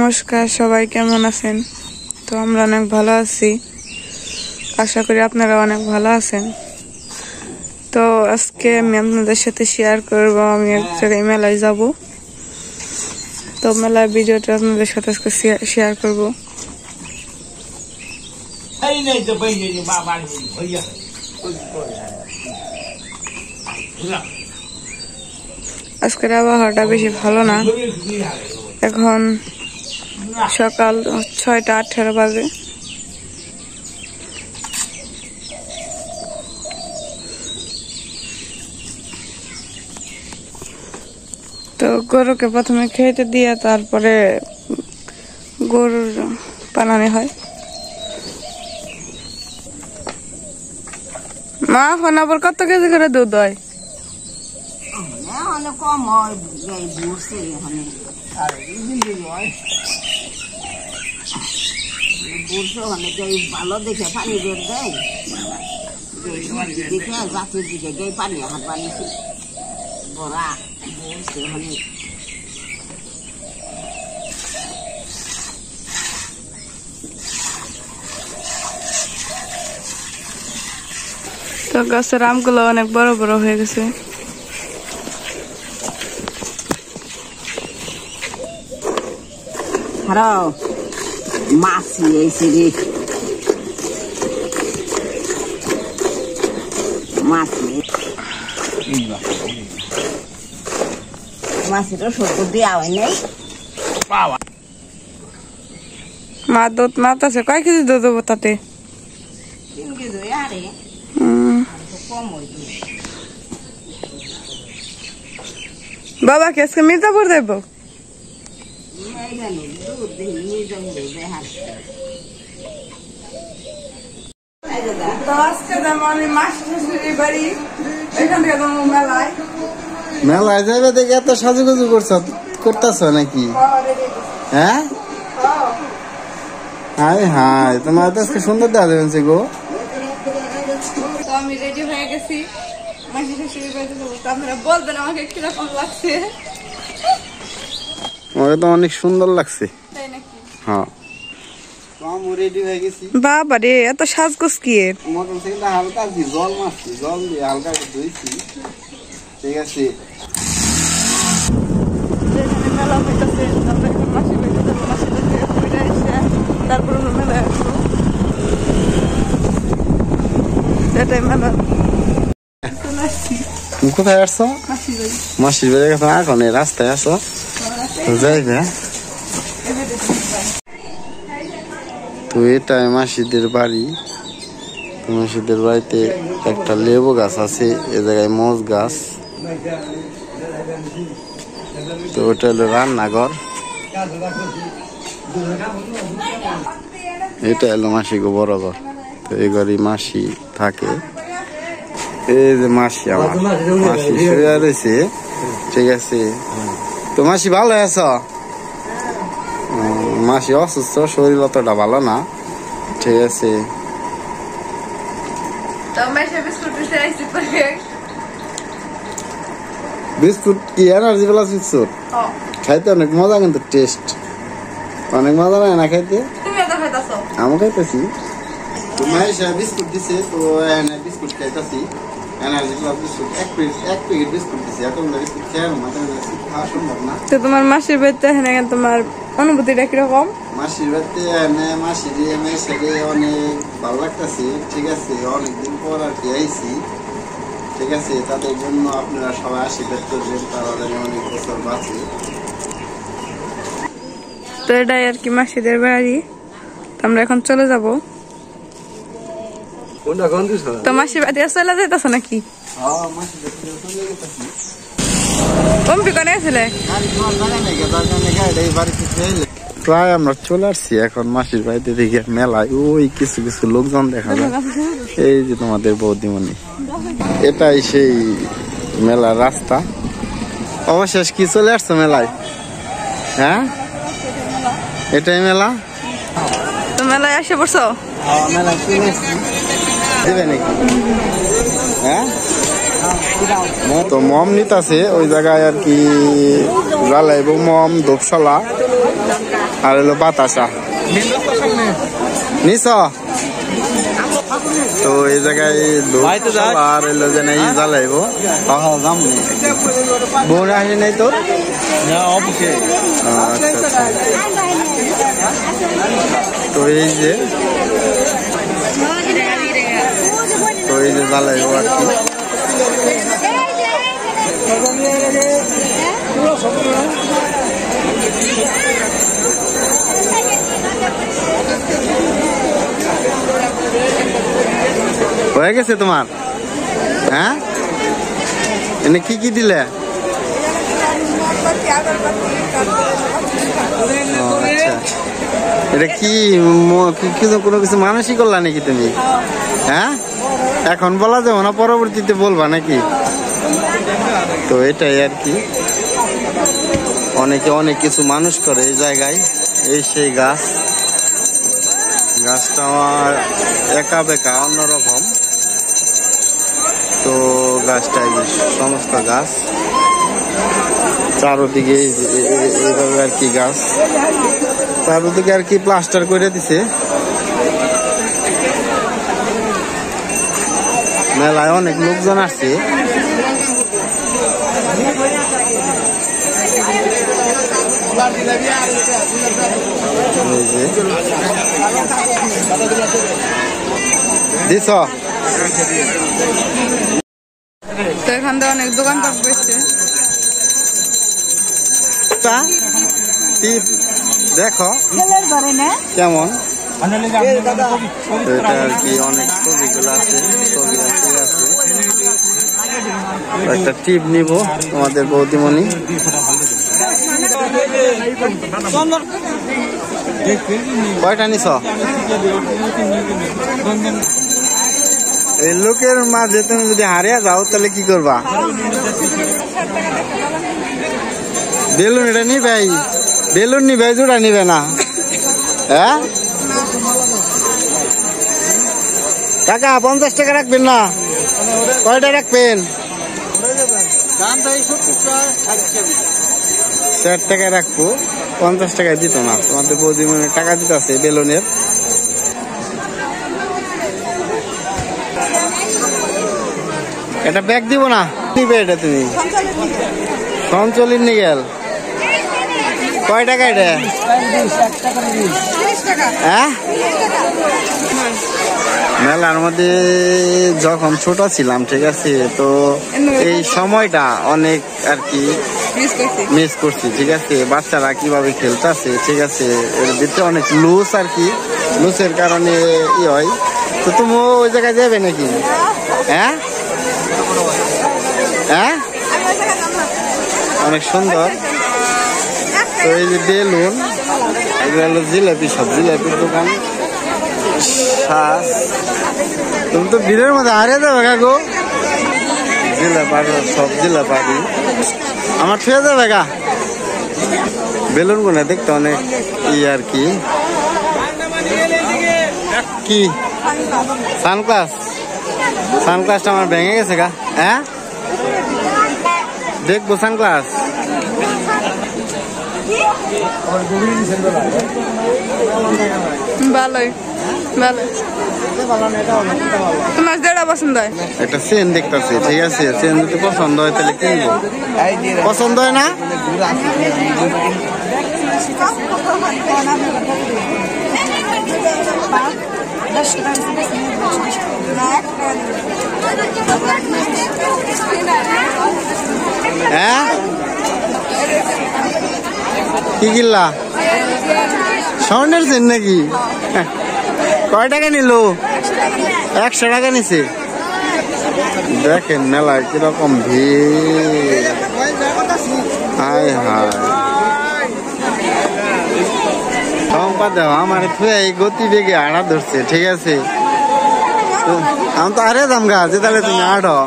নমস্কার, সবাই কেমন আছেন? তো আমরা অনেক ভালো আছি, আশা করি আপনারা অনেক ভালো আছেন। তো আজকে আমি আপনাদের সাথে শেয়ার করব, আমি এক জায়গায় মেলায় যাব। তো মেলার ভিডিওটা আপনাদের সাথে আজকে শেয়ার করব। আজকের আবহাওয়াটা বেশি ভালো না। এখন সকাল 6:18 বাজে। তো গরুকে প্রথমে খেতে দিয়ে তারপরে গরুর বানানো হয়। মা এখন আবার কত কেজি করে দুধ হয়? কম হয়, ভালো দেখে পানি বের দেয়, দেখে গাছের দিকে যাই পানি হাত পানি ভরা বলছে অনেক। তো গাছের আমগুলো অনেক বড় বড় হয়ে গেছে। হারাও মাছি এসে রে, মাছিটা সত্য দেওয়া হয় নাই। মা দুধ মারতেছে, কয় কেজি দুধ দেবো তাতে? 3 কেজি আরে কম হয়। বাবা কে আজকে মির্জাপুর দেব? মেলায় যাবে দেখে এত সাজুগুজু করতেছ নাকি? হ্যাঁ হাই হাই, তোমার তো আজকে সুন্দর দেখা যাবেন গো। তো আমি রেডি হয়ে গেছি, মাসি শাশুড়ি বাড়িতে যাবো। তো আপনারা বলবেন আমাকে কিরকম লাগছে। আমাকে তো অনেক সুন্দর লাগছে। তাই নাকি? হ্যাঁ, রেডি হয়ে গেছি। বাবা রে, এত সাজগোজ কি? মোটর সাইকেলটা হালকা জল মারছি, জল দিয়ে হালকা ধুইছি। ঠিক আছে, মেলা হইতেছে, তারপরে মাসি বাড়িতে যাবো। মাসি বাড়িতে ঘুরে এসে তারপরে মেলায় আসবো। এটাই মেলা। কোথায় আসছো? মাসির বাড়ি গেছো? এখন এই রাস্তায় আসো, যাইবে। তো এটাই মাসিদের বাড়ি। মাসিদের বাড়িতে একটা লেবু গাছ আছে, এ জায়গায় মজ গাছ। তো ওটা হলো রান্নাঘর, এটা হলো মাসি গো বড় ঘর। তো এই ঘরে মাসি থাকে। এই যে মাসি, আমার মাসি শুয়ে রয়েছে। ঠিক আছে, তো মাসি ভালো আছো? মাসি অসুস্থ, শরীর অতটা ভালো না। ঠিক আছে, বিস্কুট কি এনার্জি প্লাস বিস্কুট খাইতে অনেক মজা, কিন্তু টেস্ট অনেক মজা না না খাইতে? আমি খাইতেছি। তো মাইশা বিস্কুট দিছে, তো বিস্কুট খাইতেছি। এনার্জি প্লাস বিস্কুট এক প্যাকেট বিস্কুট দিছে। এতগুলো বিস্কুট খাওয়া সম্ভব না। তো তোমার মাসির বাড়িতে তোমার অনুভূতিটা কিরকম? মাসির বাড়িতে মাসির মেয়ের অনেক ভালো লাগতেছে। ঠিক আছে, অনেকদিন পর আর কি আইছি। ঠিক আছে, তাদের জন্য আপনারা সবাই আশীর্বাদ করবেন, তারা যেন অনেক বছর বাঁচে। তো এটাই আর কি মাসিদের বাড়ি। আমরা এখন চলে যাবো। তো মাসির বাড়ি চলে যেতেছ নাকি? প্রায় আমরা চলে আসছি এখন মাসির বাড়িতে থেকে মেলায়। ওই কিছু কিছু লোকজন দেখা যায়। এই যে তোমাদের বৌদিমণি, এটাই সেই মেলার রাস্তা। অবশেষ কি চলে আসছো মেলায়? হ্যাঁ, এটাই মেলা। তো মেলায় এসে পড়ছো? মেলায় চলে আসছি। দেবে নাকি? হ্যাঁ, তো মম নিতেছে ওই জায়গায় আর কি, জ্বালাইব মম, ধূপশলা। আর হলো বাতাসা নিস। তো এই জায়গায় আর হলো যে নাই জ্বালাইবো যাম বোন আসে নাই তোর? আচ্ছা। তো এই যে জ্বালাইবো আর কি। হয়ে গেছে তোমার? হ্যাঁ, এনে কি কি দিলে? এটা কি কোনো কিছু মানুষই করলা নাকি তুমি? হ্যাঁ, এখন বলা যাবে না, পরবর্তীতে বলবা নাকি? তো এটাই আর কি, অনেকে অনেক কিছু মানুষ করে এই জায়গায়। এই সেই গাছটা আমার একা বেকা অন্যরকম। তো গাছটা সমস্ত গাছ চারোদিকে এইভাবে আর কি, গাছ চারোদিকে আর কি প্লাস্টার করে দিছে। মেলায় অনেক লোকজন আসছে। দিছ তো এখান থেকে অনেক দোকানপাট বসছে। দেখো কেমন এটা আর কি, অনেক ছবিগুলো আছে, একটা টিপ নিব তোমাদের বৌদিমণি। কয়টা নিছ? এই লোকের মাঝে তুমি যদি হারিয়ে যাও তাহলে কি করবা? বেলুন এটা নিবে, বেলুন নিবে, জোড়া নিবে না? হ্যাঁ কাকা 50 টাকা রাখবেন না? কয়টা রাখবেন? 60 টাকা রাখবো, 50 টাকায় দিত না। তোমাদের বৌদি মনে টাকা দিতে আছে বেলুনের। এটা ব্যাগ দিব না, নিবে এটা তুমি? সঞ্চলিত নিয়ে গেল। কয় টাকা এটা? হ্যাঁ, মেলার মধ্যে যখন ছোট ছিলাম, ঠিক আছে, তো এই সময়টা অনেক আর কি মিস করছি, ঠিক আছে। বাচ্চারা কিভাবে খেলতেছে, ঠিক আছে, এর ভিতরে অনেক লুজ আর কি, লুজের কারণে ই হয়। তো তুমি ওই জায়গায় যাবে নাকি? হ্যাঁ হ্যাঁ, অনেক সুন্দর। তো এই যে বেলুন, এগুলো হলো জিলাপি, সব জিলাপির দোকান। তুমি তো ভিড়ের মধ্যে হারিয়ে যাবে কাকু। জিলাপাড়ি, সব জিলাপাড়ি আমার ছুঁয়ে যাবে গা। বেলুন গুলো দেখতে অনেক ই আর কি। কি সানগ্লাসটা আমার ভেঙে গেছে গা। হ্যাঁ, দেখবো সানগ্লাস। ভালোই ভালো। তোমার যেটা পছন্দ হয়। একটা চেন দেখতেছি, ঠিক আছে, চেন যদি পছন্দ হয় তাহলে কিনবো। পছন্দ হয় না? হ্যাঁ, কি কিনলা? স্বর্ণের চেন নাকি? কয় টাকা নিল? 100 টাকা নিছে। দেখেন মেলায় কিরকম ভিড়, হায় হায়। আমার এই গতি বেগে আড়া ধরছে, ঠিক আছে। আমি তো আরে দাম গা, যে তাহলে তুমি আড়ো।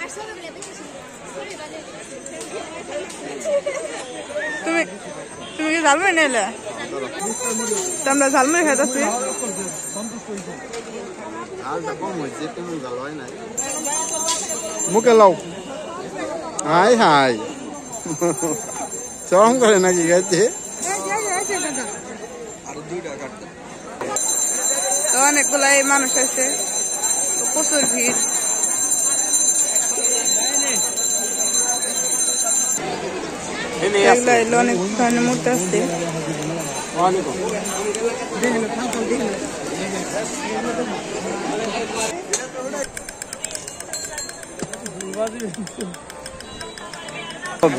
আর সবাই বলে ঝালমুড়ি নিলে তো আমরা ঝালমুড়ি খাইতেছি। মুখে লাও হাই হাই চরম করে নাকি খাইতে। তো অনেকগুলাই মানুষ আছে, প্রচুর ভিড়। অনেক ধরনের মূর্তি আছে।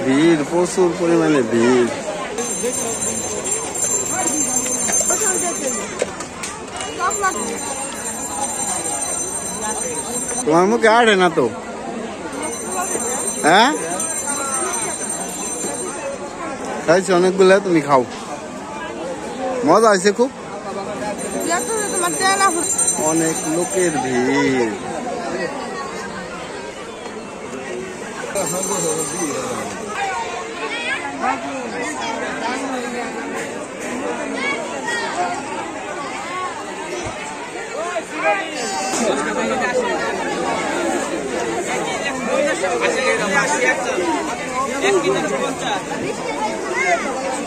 ভিড়, প্রচুর পরিমাণে ভিড়। তোমার মুখে আড়ে না তো? হ্যাঁ খাইছি অনেকগুলো, তুমি খাও। মজা হয়েছে খুব, অনেক লোকের ভিড়।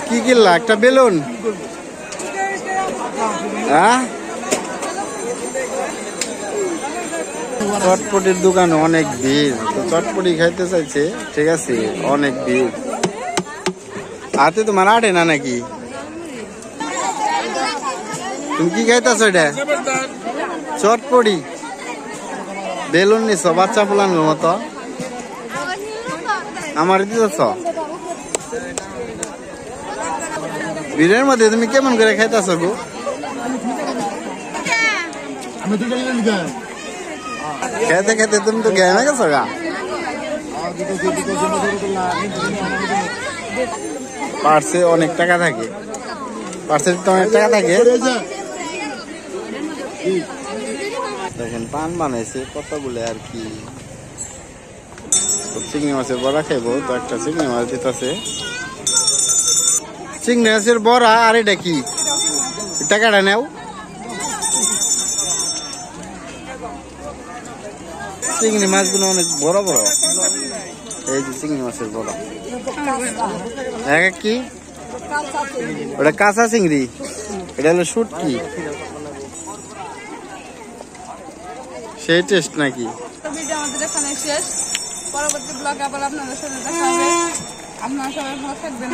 কি কিনলা? একটা বেলুন? হ্যাঁ, চটপটির দোকানে অনেক ভিড়। তো চটপটি খাইতে চাইছে, ঠিক আছে, অনেক ভিড়। হাতে তোমার আটে না নাকি? তুমি কি খাইতেছ? এটা চটপটি বেলুন নিছ বাচ্চা পোলানোর মতো, আমার দিতেছ। ভিড়ের মধ্যে তুমি কেমন করে খাইতেছ গো? খেতে খেতে তুমি তো গেমে গেছো গা। পার্সে অনেক টাকা থাকে, পার্সে তো অনেক টাকা থাকে। দেখেন পান বানাইছে কতগুলো আর কি। চিংড়ি মাছের বড়া খাইবো, তো একটা চিংড়ি মাছ দিতেছে। চিংড়ি মাছের বড়া। আর এটা কি? টাকাটা নেও। চিংড়ি মাছগুলো অনেক বড় বড়। এই যে চিংড়ি মাছের বড়া। কি ওটা? কাঁচা চিংড়ি। এটা হলো শুটকি। সেই টেস্ট নাকি? ভিডিও আমাদের এখানে শেষ। পরবর্তী ব্লগে আবার আপনাদের সাথে দেখা হবে। আপনারা সবাই ভালো থাকবেন।